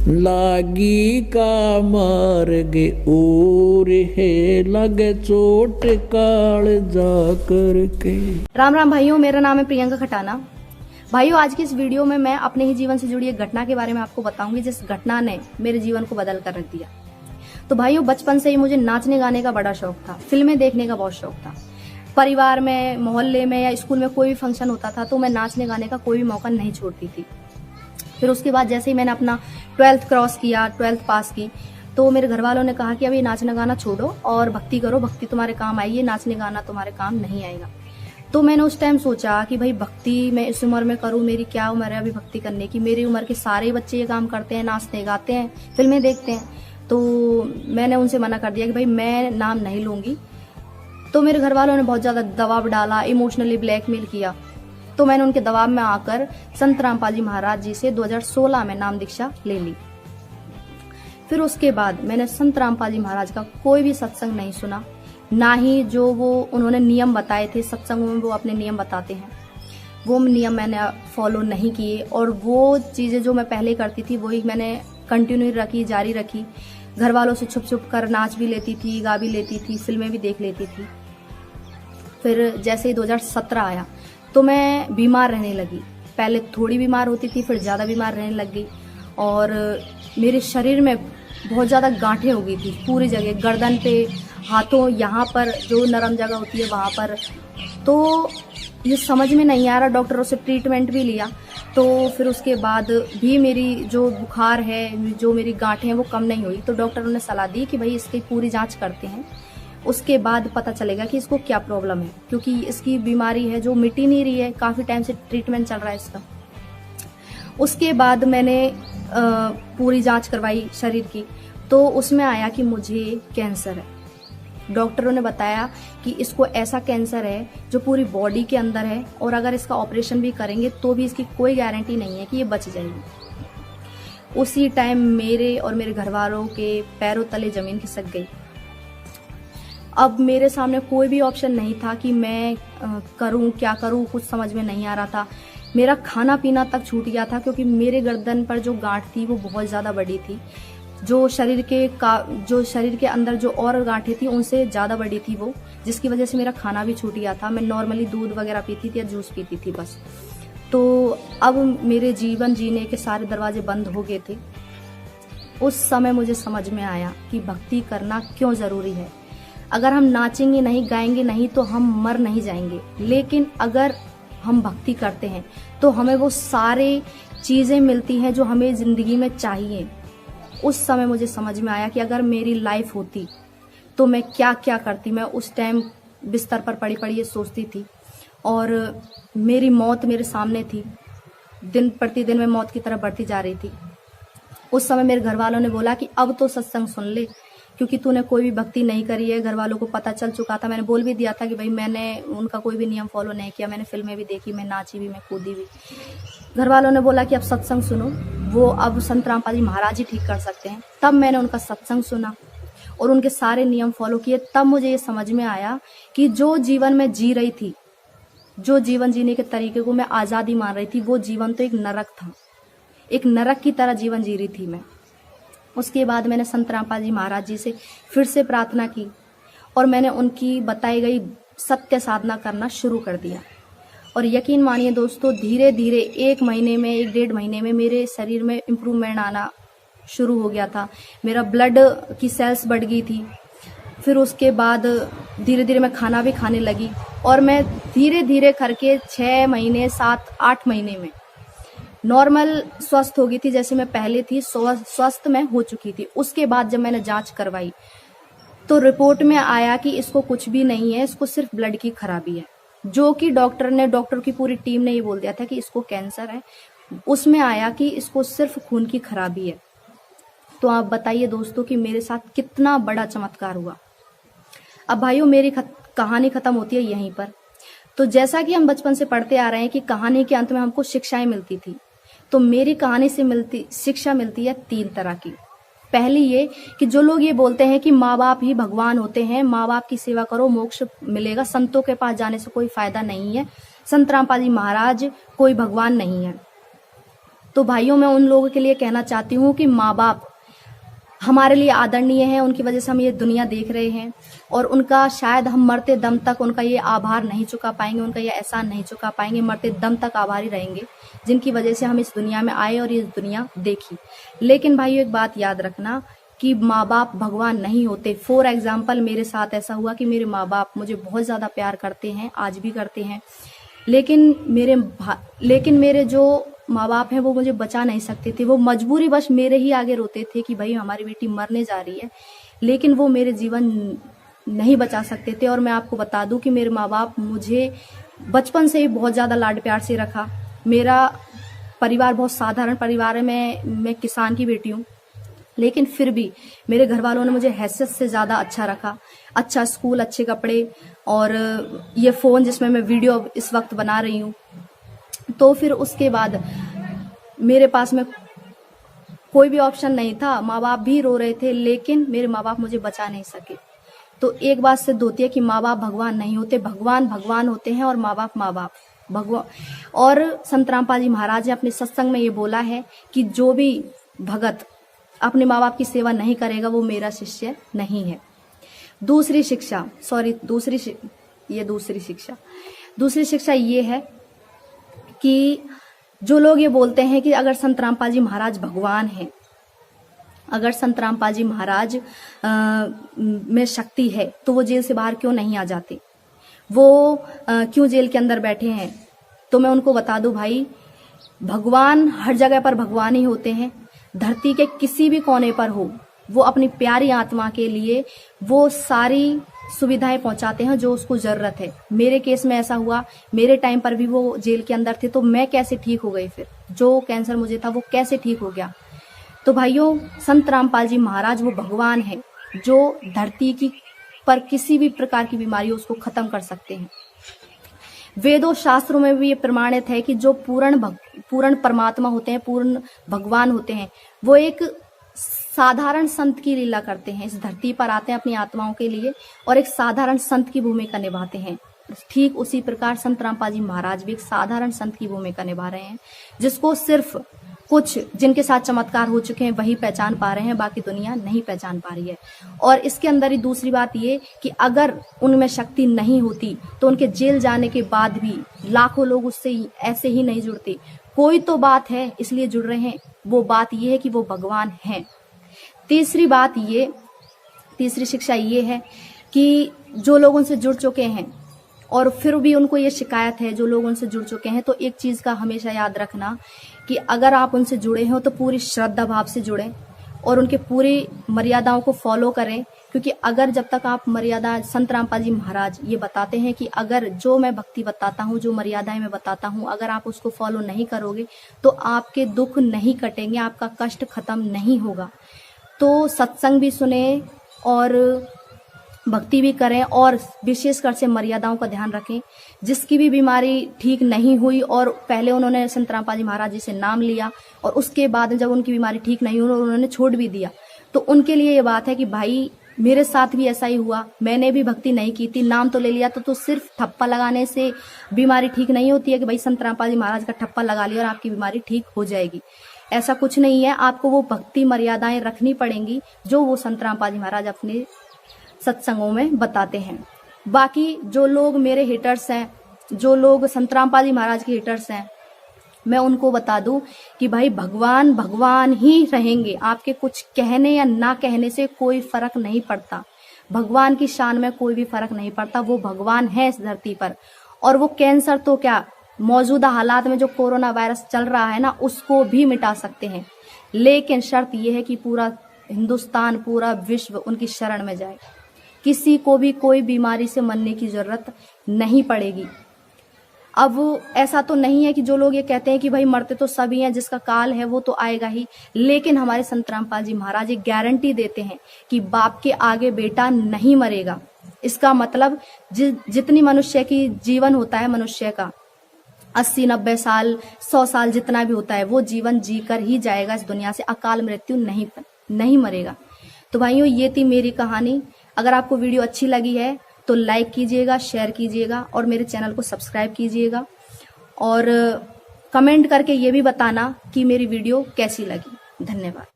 लागी का मार्ग और है लगे चोट काल जा करके। राम राम भाइयों, मेरा नाम है प्रियंका खटाना। भाइयों, आज की इस वीडियो में मैं अपने ही जीवन से जुड़ी एक घटना के बारे में आपको बताऊंगी, जिस घटना ने मेरे जीवन को बदल कर रख दिया। तो भाइयों, बचपन से ही मुझे नाचने गाने का बड़ा शौक था, फिल्में देखने का बहुत शौक था। परिवार में, मोहल्ले में या स्कूल में कोई भी फंक्शन होता था तो मैं नाचने गाने का कोई भी मौका नहीं छोड़ती थी। फिर उसके बाद जैसे ही मैंने अपना 12th क्रॉस किया, 12th पास की, तो मेरे घर वालों ने कहा कि अभी नाचना गाना छोड़ो और भक्ति करो, भक्ति तुम्हारे काम आएगी, नाचने गाना तुम्हारे काम नहीं आएगा। तो मैंने उस टाइम सोचा कि भाई भक्ति मैं इस उम्र में करूं, मेरी क्या उम्र है अभी भक्ति करने की। मेरी उम्र के सारे बच्चे ये काम करते हैं, नाचते गाते हैं, फिल्में देखते हैं। तो मैंने उनसे मना कर दिया कि भाई मैं नाम नहीं लूंगी। तो मेरे घर वालों ने बहुत ज़्यादा दबाव डाला, इमोशनली ब्लैकमेल किया। तो मैंने उनके दबाव में आकर संत रामपाल जी महाराज जी से 2016 में नाम दीक्षा ले ली। फिर उसके बाद मैंने संत रामपाल जी महाराज का कोई भी सत्संग नहीं सुना, ना ही जो वो उन्होंने नियम बताए थे सत्संगों में, वो अपने नियम बताते हैं, वो नियम मैंने फॉलो नहीं किए। और वो चीज़ें जो मैं पहले करती थी वही मैंने कंटिन्यू रखी, जारी रखी। घर वालों से छुप छुप कर नाच भी लेती थी, गा भी लेती थी, फिल्में भी देख लेती थी। फिर जैसे ही 2017 आया तो मैं बीमार रहने लगी। पहले थोड़ी बीमार होती थी, फिर ज़्यादा बीमार रहने लग गई और मेरे शरीर में बहुत ज़्यादा गांठें हो गई थी पूरी जगह, गर्दन पे, हाथों, यहाँ पर जो नरम जगह होती है वहाँ पर। तो ये समझ में नहीं आ रहा, डॉक्टरों से ट्रीटमेंट भी लिया। तो फिर उसके बाद भी मेरी जो बुखार है, जो मेरी गांठें हैं वो कम नहीं हुई। तो डॉक्टरों ने सलाह दी कि भाई इसकी पूरी जांच करते हैं, उसके बाद पता चलेगा कि इसको क्या प्रॉब्लम है, क्योंकि इसकी बीमारी है जो मिट ही नहीं रही है, काफ़ी टाइम से ट्रीटमेंट चल रहा है इसका। उसके बाद मैंने पूरी जांच करवाई शरीर की, तो उसमें आया कि मुझे कैंसर है। डॉक्टरों ने बताया कि इसको ऐसा कैंसर है जो पूरी बॉडी के अंदर है और अगर इसका ऑपरेशन भी करेंगे तो भी इसकी कोई गारंटी नहीं है कि ये बच जाएगी। उसी टाइम मेरे और मेरे घर वालों के पैरों तले जमीन खिसक गई। अब मेरे सामने कोई भी ऑप्शन नहीं था कि मैं करूं, क्या करूं, कुछ समझ में नहीं आ रहा था। मेरा खाना पीना तक छूट गया था, क्योंकि मेरे गर्दन पर जो गांठ थी वो बहुत ज़्यादा बड़ी थी। जो शरीर के अंदर जो और गांठें थी उनसे ज़्यादा बड़ी थी वो, जिसकी वजह से मेरा खाना भी छूट गया था। मैं नॉर्मली दूध वगैरह पीती थी या जूस पीती थी बस। तो अब मेरे जीवन जीने के सारे दरवाजे बंद हो गए थे। उस समय मुझे समझ में आया कि भक्ति करना क्यों ज़रूरी है। अगर हम नाचेंगे नहीं, गाएंगे नहीं तो हम मर नहीं जाएंगे, लेकिन अगर हम भक्ति करते हैं तो हमें वो सारी चीज़ें मिलती हैं जो हमें ज़िंदगी में चाहिए। उस समय मुझे समझ में आया कि अगर मेरी लाइफ होती तो मैं क्या क्या करती। मैं उस टाइम बिस्तर पर पड़ी पड़ी ये सोचती थी और मेरी मौत मेरे सामने थी, दिन प्रतिदिन मैं मौत की तरफ बढ़ती जा रही थी। उस समय मेरे घर वालों ने बोला कि अब तो सत्संग सुन ले, क्योंकि तूने कोई भी भक्ति नहीं करी है। घर वालों को पता चल चुका था, मैंने बोल भी दिया था कि भाई मैंने उनका कोई भी नियम फॉलो नहीं किया, मैंने फिल्में भी देखी, मैं नाची भी, मैं कूदी भी। घर वालों ने बोला कि अब सत्संग सुनो, वो अब संत रामपाल जी महाराज ही ठीक कर सकते हैं। तब मैंने उनका सत्संग सुना और उनके सारे नियम फॉलो किए। तब मुझे ये समझ में आया कि जो जीवन मैं जी रही थी, जो जीवन जीने के तरीके को मैं आज़ादी मान रही थी, वो जीवन तो एक नरक था, एक नरक की तरह जीवन जी रही थी मैं। उसके बाद मैंने संत रामपाल जी महाराज जी से फिर से प्रार्थना की और मैंने उनकी बताई गई सत्य साधना करना शुरू कर दिया। और यकीन मानिए दोस्तों, धीरे धीरे 1 महीने में, 1 डेढ़ महीने में मेरे शरीर में इम्प्रूवमेंट आना शुरू हो गया था। मेरा ब्लड की सेल्स बढ़ गई थी। फिर उसके बाद धीरे धीरे मैं खाना भी खाने लगी और मैं धीरे धीरे करके 6 महीने, 7-8 महीने में नॉर्मल स्वस्थ हो गई थी, जैसे मैं पहले थी स्वस्थ मैं हो चुकी थी। उसके बाद जब मैंने जांच करवाई तो रिपोर्ट में आया कि इसको कुछ भी नहीं है, इसको सिर्फ ब्लड की खराबी है, जो कि डॉक्टर की पूरी टीम ने ये बोल दिया था कि इसको कैंसर है। उसमें आया कि इसको सिर्फ खून की खराबी है। तो आप बताइए दोस्तों कि मेरे साथ कितना बड़ा चमत्कार हुआ। अब भाइयों, मेरी कहानी खत्म होती है यहीं पर। तो जैसा कि हम बचपन से पढ़ते आ रहे हैं कि कहानी के अंत में हमको शिक्षाएं मिलती थी, तो मेरी कहानी से शिक्षा मिलती है 3 तरह की। पहली ये कि जो लोग ये बोलते हैं कि माँ बाप ही भगवान होते हैं, माँ बाप की सेवा करो मोक्ष मिलेगा, संतों के पास जाने से कोई फायदा नहीं है, संत रामपाल जी महाराज कोई भगवान नहीं है। तो भाइयों, मैं उन लोगों के लिए कहना चाहती हूँ कि माँ बाप हमारे लिए आदरणीय हैं, उनकी वजह से हम ये दुनिया देख रहे हैं, और उनका शायद हम मरते दम तक उनका ये आभार नहीं चुका पाएंगे, उनका ये एहसान नहीं चुका पाएंगे, मरते दम तक आभारी रहेंगे, जिनकी वजह से हम इस दुनिया में आए और ये दुनिया देखी। लेकिन भाइयों, एक बात याद रखना कि माँ बाप भगवान नहीं होते। फॉर एग्जाम्पल, मेरे साथ ऐसा हुआ कि मेरे माँ बाप मुझे बहुत ज़्यादा प्यार करते हैं, आज भी करते हैं, लेकिन मेरे जो माँ बाप हैं वो मुझे बचा नहीं सकते थे। वो मजबूरी बस मेरे ही आगे रोते थे कि भाई हमारी बेटी मरने जा रही है, लेकिन वो मेरे जीवन नहीं बचा सकते थे। और मैं आपको बता दूं कि मेरे माँ बाप मुझे बचपन से ही बहुत ज़्यादा लाड प्यार से रखा। मेरा परिवार बहुत साधारण परिवार है, मैं किसान की बेटी हूँ, लेकिन फिर भी मेरे घर वालों ने मुझे हैसियत से ज़्यादा अच्छा रखा। अच्छा स्कूल, अच्छे कपड़े, और ये फ़ोन जिसमें मैं वीडियो इस वक्त बना रही हूँ। तो फिर उसके बाद मेरे पास में कोई भी ऑप्शन नहीं था। माँ बाप भी रो रहे थे, लेकिन मेरे माँ बाप मुझे बचा नहीं सके। तो एक बात सिद्ध होती है कि माँ बाप भगवान नहीं होते, भगवान भगवान होते हैं, और माँ बाप भगवान। और संत रामपाल जी महाराज ने अपने सत्संग में ये बोला है कि जो भी भगत अपने माँ बाप की सेवा नहीं करेगा वो मेरा शिष्य नहीं है। दूसरी शिक्षा ये है कि जो लोग ये बोलते हैं कि अगर संत रामपाल जी महाराज भगवान हैं, अगर संत रामपाल जी महाराज में शक्ति है, तो वो जेल से बाहर क्यों नहीं आ जाते, वो क्यों जेल के अंदर बैठे हैं। तो मैं उनको बता दूं, भाई भगवान हर जगह पर भगवान ही होते हैं। धरती के किसी भी कोने पर हो, वो अपनी प्यारी आत्मा के लिए वो सारी सुविधाएं पहुंचाते हैं जो उसको जरूरत है। मेरे केस में ऐसा हुआ, मेरे टाइम पर भी वो जेल के अंदर थे, तो मैं कैसे ठीक हो गई, फिर जो कैंसर मुझे था वो कैसे ठीक हो गया। तो भाइयों, संत रामपाल जी महाराज वो भगवान है जो धरती की पर किसी भी प्रकार की बीमारी हो उसको खत्म कर सकते हैं। वेदों शास्त्रों में भी ये प्रमाणित है कि जो पूर्ण परमात्मा होते हैं, पूर्ण भगवान होते हैं, वो एक साधारण संत की लीला करते हैं। इस धरती पर आते हैं अपनी आत्माओं के लिए और एक साधारण संत की भूमिका निभाते हैं। ठीक उसी प्रकार संत रामपाल जी महाराज भी एक साधारण संत की भूमिका निभा रहे हैं, जिसको सिर्फ कुछ जिनके साथ चमत्कार हो चुके हैं वही पहचान पा रहे हैं, बाकी दुनिया नहीं पहचान पा रही है। और इसके अंदर ही दूसरी बात ये कि अगर उनमें शक्ति नहीं होती तो उनके जेल जाने के बाद भी लाखों लोग उससे ऐसे ही नहीं जुड़ते। कोई तो बात है इसलिए जुड़ रहे हैं, वो बात ये है कि वो भगवान हैं। तीसरी शिक्षा ये है कि जो लोग उनसे जुड़ चुके हैं और फिर भी उनको ये शिकायत है, जो लोग उनसे जुड़ चुके हैं, तो एक चीज का हमेशा याद रखना कि अगर आप उनसे जुड़े हो तो पूरी श्रद्धा भाव से जुड़ें और उनके पूरी मर्यादाओं को फॉलो करें। क्योंकि अगर जब तक आप मर्यादा, संत रामपाल जी महाराज ये बताते हैं कि अगर जो मैं भक्ति बताता हूँ, जो मर्यादाएं मैं बताता हूँ, अगर आप उसको फॉलो नहीं करोगे तो आपके दुख नहीं कटेंगे, आपका कष्ट खत्म नहीं होगा। तो सत्संग भी सुने और भक्ति भी करें और विशेषकर से मर्यादाओं का ध्यान रखें। जिसकी भी बीमारी ठीक नहीं हुई और पहले उन्होंने संत रामपाल जी महाराज जी से नाम लिया और उसके बाद जब उनकी बीमारी ठीक नहीं हुई उन्होंने छोड़ भी दिया, तो उनके लिए ये बात है कि भाई मेरे साथ भी ऐसा ही हुआ, मैंने भी भक्ति नहीं की थी, नाम तो ले लिया तो सिर्फ ठप्पा लगाने से बीमारी ठीक नहीं होती है कि भाई संत रामपाल जी महाराज का ठप्पा लगा लिया और आपकी बीमारी ठीक हो जाएगी। ऐसा कुछ नहीं है। आपको वो भक्ति मर्यादाएं रखनी पड़ेंगी जो वो संत रामपाल जी महाराज अपने सत्संगों में बताते हैं। बाकी जो लोग मेरे हेटर्स हैं, जो लोग संत रामपाल जी महाराज के हेटर्स हैं, मैं उनको बता दूं कि भाई भगवान भगवान ही रहेंगे। आपके कुछ कहने या ना कहने से कोई फर्क नहीं पड़ता। भगवान की शान में कोई भी फर्क नहीं पड़ता। वो भगवान है इस धरती पर। और वो कैंसर तो क्या, मौजूदा हालात में जो कोरोना वायरस चल रहा है ना, उसको भी मिटा सकते हैं। लेकिन शर्त यह है कि पूरा हिंदुस्तान, पूरा विश्व उनकी शरण में जाए। किसी को भी कोई बीमारी से मरने की जरूरत नहीं पड़ेगी। अब ऐसा तो नहीं है कि जो लोग ये कहते हैं कि भाई मरते तो सभी हैं, जिसका काल है वो तो आएगा ही, लेकिन हमारे संत रामपाल जी महाराज एक गारंटी देते हैं कि बाप के आगे बेटा नहीं मरेगा। इसका मतलब जितनी मनुष्य की जीवन होता है, मनुष्य का 80-90 साल 100 साल जितना भी होता है, वो जीवन जीकर ही जाएगा इस दुनिया से। अकाल मृत्यु नहीं मरेगा। तो भाइयों, ये थी मेरी कहानी। अगर आपको वीडियो अच्छी लगी है तो लाइक कीजिएगा, शेयर कीजिएगा और मेरे चैनल को सब्सक्राइब कीजिएगा। और कमेंट करके ये भी बताना कि मेरी वीडियो कैसी लगी। धन्यवाद।